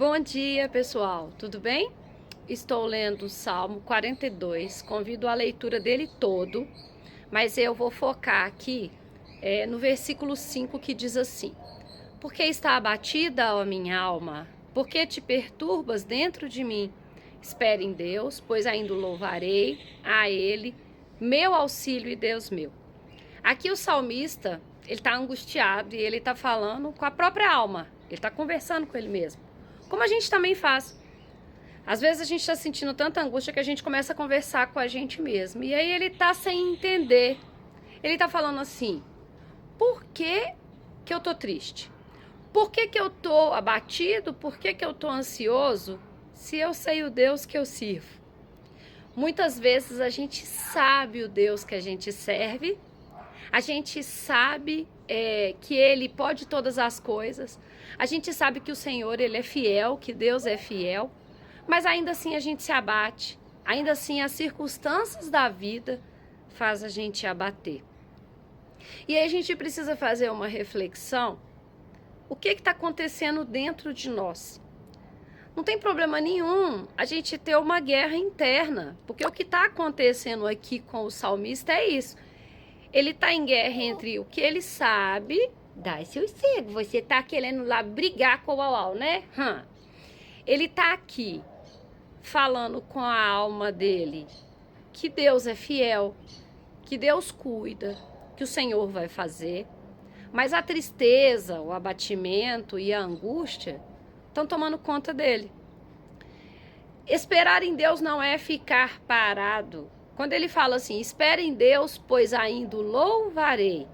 Bom dia, pessoal. Tudo bem? Estou lendo o Salmo 42. Convido a leitura dele todo, mas eu vou focar aqui no versículo 5 que diz assim: Por que está abatida, ó minha alma? Por que te perturbas dentro de mim? Espere em Deus, pois ainda o louvarei a Ele, meu auxílio e Deus meu. Aqui o salmista, ele está angustiado e ele está falando com a própria alma. Ele está conversando com ele mesmo. Como a gente também faz. Às vezes a gente está sentindo tanta angústia que a gente começa a conversar com a gente mesmo. E aí ele está sem entender. Ele está falando assim: por que eu tô triste? Por que eu tô abatido? Por que eu tô ansioso? Se eu sei o Deus que eu sirvo. Muitas vezes a gente sabe o Deus que a gente serve. A gente sabe que Ele pode todas as coisas. A gente sabe que o Senhor, Ele é fiel, que Deus é fiel. Mas ainda assim a gente se abate. Ainda assim as circunstâncias da vida faz a gente abater. E aí a gente precisa fazer uma reflexão. O que está acontecendo dentro de nós? Não tem problema nenhum a gente ter uma guerra interna. Porque o que está acontecendo aqui com o salmista é isso. Ele tá em guerra entre o que ele sabe. Dá seu cego, você tá querendo lá brigar com o Uau, né? Ele tá aqui falando com a alma dele que Deus é fiel, que Deus cuida, que o Senhor vai fazer. Mas a tristeza, o abatimento e a angústia estão tomando conta dele. Esperar em Deus não é ficar parado. Quando ele fala assim, espere em Deus, pois ainda o louvarei.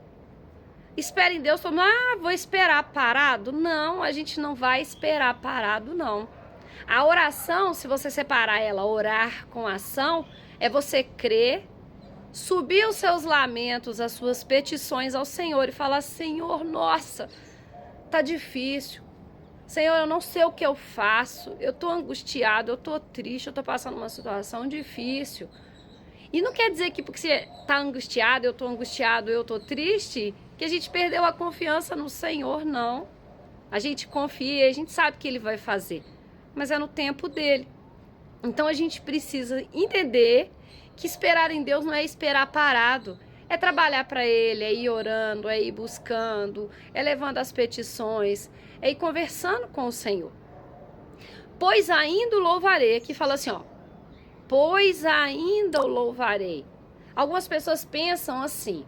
Espere em Deus, vou esperar parado? Não, a gente não vai esperar parado, não. A oração, se você separar ela, orar com ação, é você crer, subir os seus lamentos, as suas petições ao Senhor e falar: Senhor, nossa, tá difícil. Senhor, eu não sei o que eu faço, eu tô angustiado, eu tô triste, eu tô passando uma situação difícil. E não quer dizer que porque você está angustiado, eu estou angustiado, eu estou triste, que a gente perdeu a confiança no Senhor, não. A gente confia, a gente sabe que Ele vai fazer, mas é no tempo dEle. Então a gente precisa entender que esperar em Deus não é esperar parado, é trabalhar para Ele, é ir orando, é ir buscando, é levando as petições, é ir conversando com o Senhor. Pois ainda o louvarei, aqui fala assim, pois ainda o louvarei. Algumas pessoas pensam assim: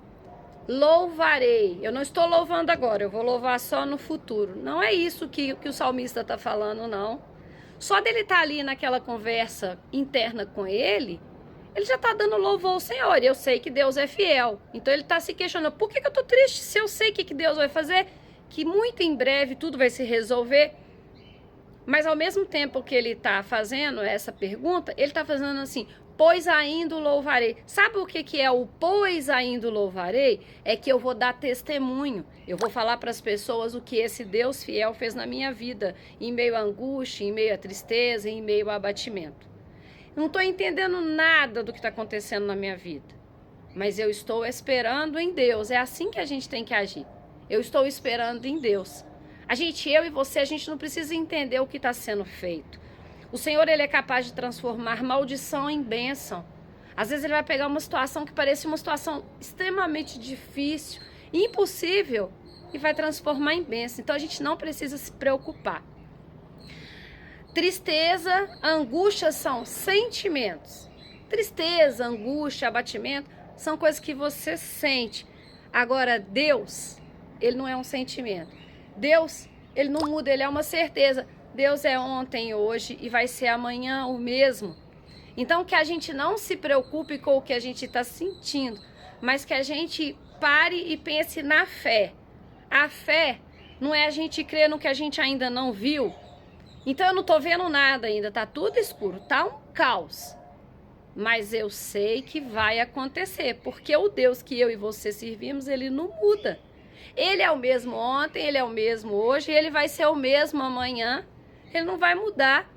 louvarei, eu não estou louvando agora, eu vou louvar só no futuro. Não é isso que o salmista está falando, não. Só dele estar ali naquela conversa interna com ele já está dando louvor ao Senhor. Eu sei que Deus é fiel. Então ele está se questionando: por que eu estou triste se eu sei que Deus vai fazer? Que muito em breve tudo vai se resolver. Mas ao mesmo tempo que ele está fazendo essa pergunta, ele está fazendo assim: pois ainda o louvarei. Sabe o que é o pois ainda o louvarei? É que eu vou dar testemunho. Eu vou falar para as pessoas o que esse Deus fiel fez na minha vida, em meio à angústia, em meio à tristeza, em meio ao abatimento. Não estou entendendo nada do que está acontecendo na minha vida, mas eu estou esperando em Deus. É assim que a gente tem que agir. Eu estou esperando em Deus. Eu e você, a gente não precisa entender o que está sendo feito. O Senhor, Ele é capaz de transformar maldição em bênção. Às vezes Ele vai pegar uma situação que parecia uma situação extremamente difícil, impossível, e vai transformar em bênção. Então a gente não precisa se preocupar. Tristeza, angústia são sentimentos. Tristeza, angústia, abatimento são coisas que você sente. Agora, Deus, Ele não é um sentimento. Deus, Ele não muda, Ele é uma certeza. Deus é ontem, hoje e vai ser amanhã o mesmo. Então que a gente não se preocupe com o que a gente está sentindo, mas que a gente pare e pense na fé. A fé não é a gente crer no que a gente ainda não viu. Então eu não estou vendo nada ainda, tá tudo escuro, tá um caos. Mas eu sei que vai acontecer, porque o Deus que eu e você servimos, Ele não muda. Ele é o mesmo ontem, Ele é o mesmo hoje, Ele vai ser o mesmo amanhã, Ele não vai mudar.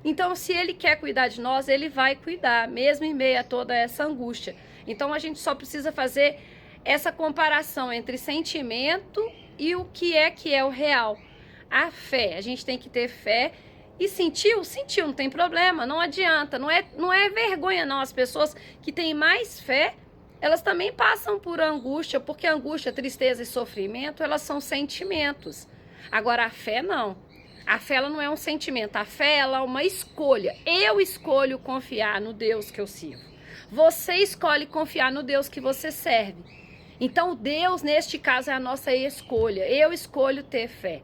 Então, se Ele quer cuidar de nós, Ele vai cuidar, mesmo em meio a toda essa angústia. Então, a gente só precisa fazer essa comparação entre sentimento e o que é o real. A fé, a gente tem que ter fé E sentiu? Sentiu, não tem problema, não adianta, não é vergonha não. As pessoas que têm mais fé, elas também passam por angústia, porque angústia, tristeza e sofrimento, elas são sentimentos. Agora a fé não. A fé ela não é um sentimento, a fé ela é uma escolha. Eu escolho confiar no Deus que eu sirvo. Você escolhe confiar no Deus que você serve. Então Deus, neste caso, é a nossa escolha. Eu escolho ter fé.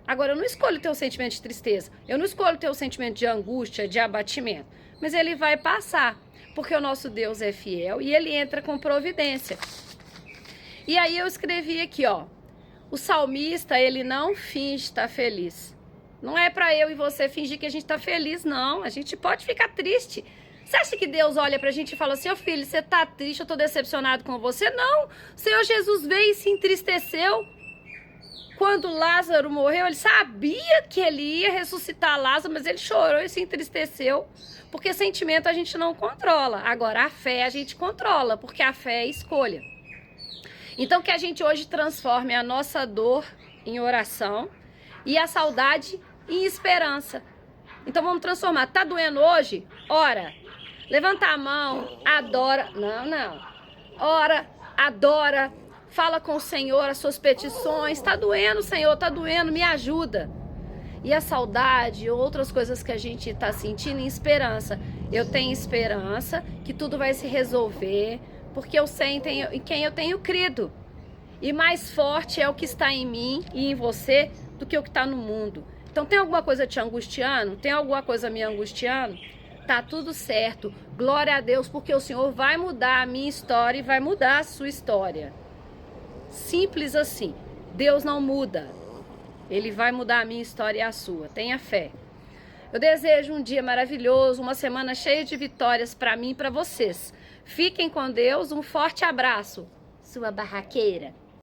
Agora, eu não escolho ter o sentimento de tristeza, eu não escolho ter o sentimento de angústia, de abatimento, mas ele vai passar, porque o nosso Deus é fiel e ele entra com providência. E aí eu escrevi aqui, ó, o salmista, ele não finge estar feliz. Não é para eu e você fingir que a gente está feliz, não, a gente pode ficar triste. Você acha que Deus olha pra gente e fala assim, ô filho, você tá triste, eu tô decepcionado com você? Não, o Senhor Jesus veio e se entristeceu. Quando Lázaro morreu, ele sabia que ele ia ressuscitar Lázaro, mas ele chorou e se entristeceu, porque sentimento a gente não controla. Agora, a fé a gente controla, porque a fé é escolha. Então, que a gente hoje transforme a nossa dor em oração e a saudade em esperança. Então, vamos transformar. Tá doendo hoje? Ora. Levanta a mão, adora. Não. Ora, adora. Fala com o Senhor as suas petições. Tá doendo, Senhor, tá doendo, me ajuda. E a saudade, outras coisas que a gente tá sentindo, em esperança. Eu tenho esperança que tudo vai se resolver, porque eu sei em quem eu tenho crido. E mais forte é o que está em mim e em você do que o que está no mundo. Então tem alguma coisa te angustiando? Tem alguma coisa me angustiando? Tá tudo certo. Glória a Deus, porque o Senhor vai mudar a minha história e vai mudar a sua história. Simples assim. Deus não muda. Ele vai mudar a minha história e a sua. Tenha fé. Eu desejo um dia maravilhoso, uma semana cheia de vitórias para mim e para vocês. Fiquem com Deus. Um forte abraço. Sua barraqueira.